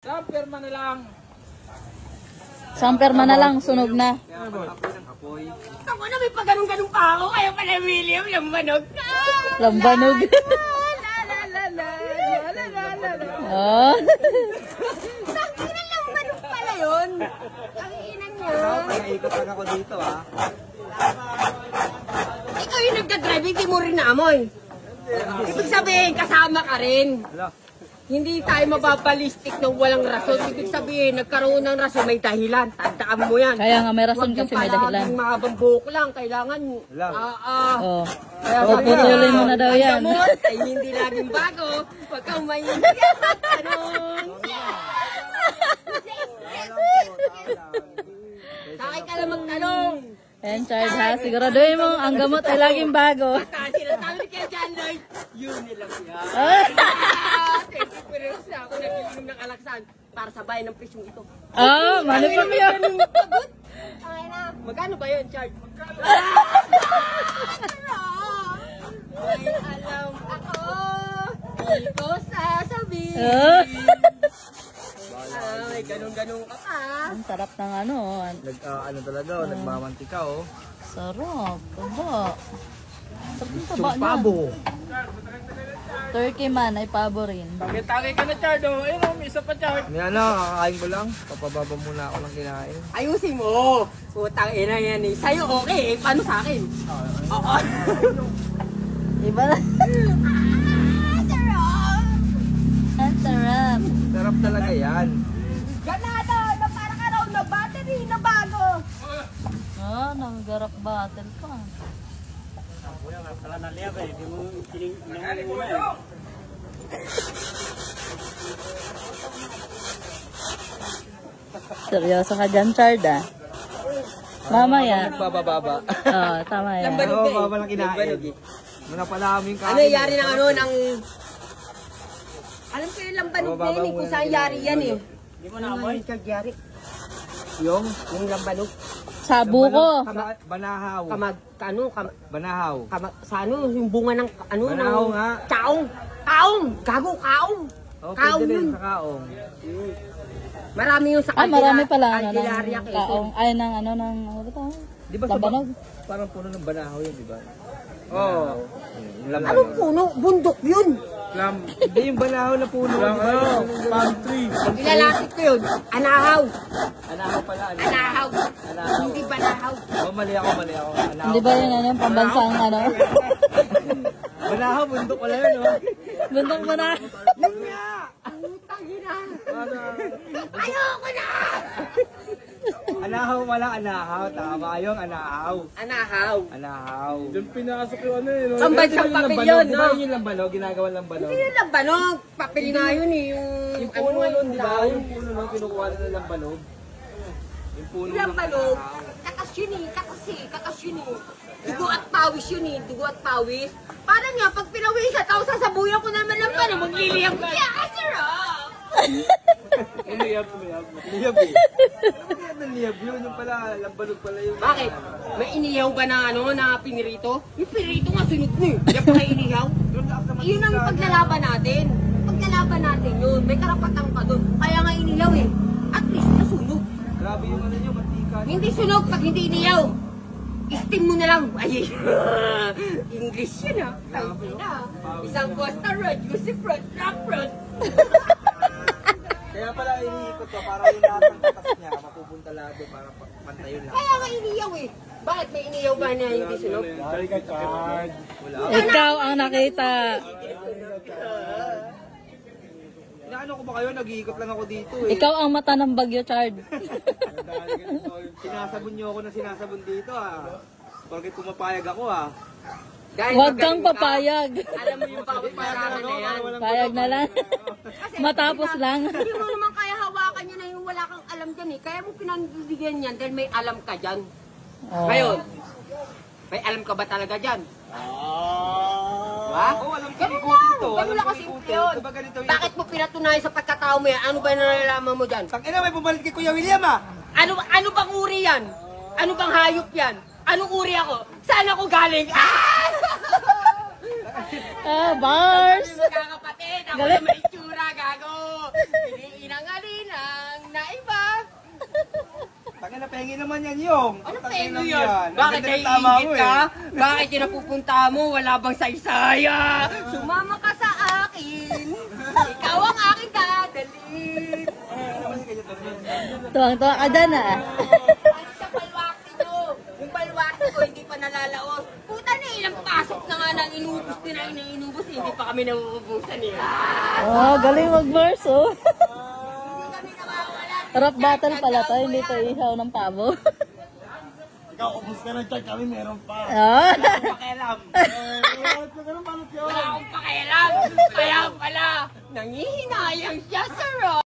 Samperma na lang. Samperma na lang, sunog na. Ako na may pagganong-ganong pa ako. Kaya pala William, lambanog ka. Lambanog. Oh. Sabi na lambanog pala yun. Ang inan niya. Nakaikot lang ako dito Ikaw yung nagdadrive, hindi mo rin naamoy. Ibig sabihin, kasama ka rin. Hindi tayo mababalistik ng walang rason. Ibig sabihin, nagkaroon ng rason, may dahilan. Tandaan mo yan. Kaya nga may rason kasi may dahilan. Huwag yung mahabang buhok lang. Kailangan, Oh. Kaya Puputulin mo na daw yan. Ay hindi laging bago. Huwag kang maingat. Tanong. Sakay ka lang magtanong. Ayan, Chard ha. Siguraduhin mo, ang gamot ay laging bago. Basta sinasabi kay John Lloyd, yun nilang yan. Ah. 20 pesos na ako nagiinom ng alaksan para sa bayan ng presyong ito. Ah, mali pa mo yan. Okay na. Magkano ba yun, Chard? May alam ako. Di ko sasabihin. Ah. May ganun-ganun ka pa. Ang sarap ng ano. Ano talaga, nagmamantika Sarap. Taba. Sarap ng taba niya. Pabo. Turkey man ay pabo rin. Tagay ka na, Chard. Ayun, may isa pa, Chard. Yan na, kakakain ko lang. Papababa muna ako ng kinain. Ayusin mo. Putang ina yan eh. Sa'yo okay eh. Paano sa akin? Oo. Iba na. Sarap. Ang sarap. Sarap talaga yan. Ganado. Na parang araw na battery na bago. Ah, nanggarap battle pa. Seryoso ka dyan, Chard ah. Mamaya. Nagbababa. Oo, tama yan. Lambanog eh. Baba lang kinain. Muna pala kaming kain. Ano yari ng ano ng... Alam ko yung lambanog na yun eh. Kung saan yari yan eh. Hindi mo naamoy? Yari. Yung Yung lambanog. Sa buko. Banahaw. Banahaw. Sa ano, yung bunga ng ano Banahaw ng... nga. Kaong! Kaong! Gago, kaong! Oh, Kaong pwede yun. rin sa kaong. Marami yung sa Ah, marami pala ano, Calderaria ng Quezon. kaong. Ay, ng ano, ng ano ba ito? Di ba sa Labanog? parang puno ng banahaw yun, di ba? Oo. Labanog. Anong puno? Bundok yun. Hindi yung banahaw na puno. Palm tree. Ilalapit ko yun. Anahaw. Anahaw pala. Anahaw. Anahaw. Hindi banahaw. Oh, mali ako. Anahaw. Hindi ba yun ano, pambansang ano? Banahaw, bundok pala yun, oh. Bundok mo na. Yun nga. Putang ina. Ayoko na. Anahaw pala, anahaw. Tama yung anahaw. Anahaw. Anahaw. Diyan pinasok yung ano yun. Pambansang papilyon, Di no? ba yun yung lambanog? Ginagawa lambanog? Hindi yung lambanog. Papel nga yun eh. Yung puno nun, di ba? Yung puno nun, kinukuha nila ng lambanog. Yung puno Yung lambanog. Kakas yun eh. Kakas yun eh. Dugo at pawis yun eh. Dugo at pawis. Parang nga, pag pinawisan, tapos sasabuyan ko naman lang pa na magliliyam. Yeah, sarap! Liyab eh. Ano yan ng liyab yun? Yung pala, lambanog pala yun. Bakit? May inihaw ba na ano, na pinirito? Yung pinirito nga sunod na eh. Yung pa inihaw. Yun ang paglalaban natin. Paglalaban natin yun. May karapatan ka doon. Kaya nga inihaw eh. At least nasunog. Grabe yung ano nyo, mantika. Hindi sunog pag hindi inihaw. Steam mo na lang. Ay, English yun ah. Tangin na. Isang Costa Road, Lucy Front, Rock Front. Kaya pala iniikot ko para yung lahat ng katas niya mapupunta lahat doon para pantay yun lahat. Kaya nga inihaw eh. Bakit may inihaw ba na hindi sunog? Wala. Ikaw ang nakita. Inaano ko ba kayo? Nag-iikot lang ako dito eh. Ikaw ang mata ng bagyo, Chard. Sinasabon niyo ako na sinasabon dito Bakit pumapayag ako Dahil Huwag kang magaling ka. papayag. Alam mo yung bawat paralan na yan. Payag na lang. Matapos lang. Hindi mo naman kaya hawakan yan na yung wala kang alam dyan eh. Kaya mo pinanbibigyan yan dahil may alam ka dyan. Oh. Ngayon, may alam ka ba talaga dyan? Ha? Oo, alam ko Ganun ikutin lang. to. Ganun Alam lang ko kasi ikutin. yun. Diba ganito yun? Bakit mo pinatunayan sa pagkatao mo yan? Ano ba yung nalalaman mo dyan? Tangina, may pumalit kay Kuya William Ano bang uri yan? Ano bang hayop yan? Anong uri ako? Saan ako galing? Ah, bars! Magkakapatid, ako Galing. na may itsura, gago. Iniinang ali. Tangin na pengi naman yan yung. Ano Tangin pengo lang yan? Ang Bakit ganda ng tama naiingit mo ka? eh. Bakit yung napupunta mo? Wala bang saysaya? Sumama ka sa akin. Ikaw ang aking dadalhin. Tuwang-tuwa ka dyan ah. Ano sa palwaki nyo? Yung palwaki ko hindi pa nalalaos. Puta na ilang pasok na nga nang inubos din na inubos. Hindi pa kami nauubusan eh. Oh, galing mag-verse oh. Hindi kami nawawala. Rap battle pala to, hindi to ihaw ng pabo. Ikaw, ubus ka na dyan. Kami meron pa. Ah. Pakialam. Wala akong pakialam. Kaya pala, nangihinayang siya sa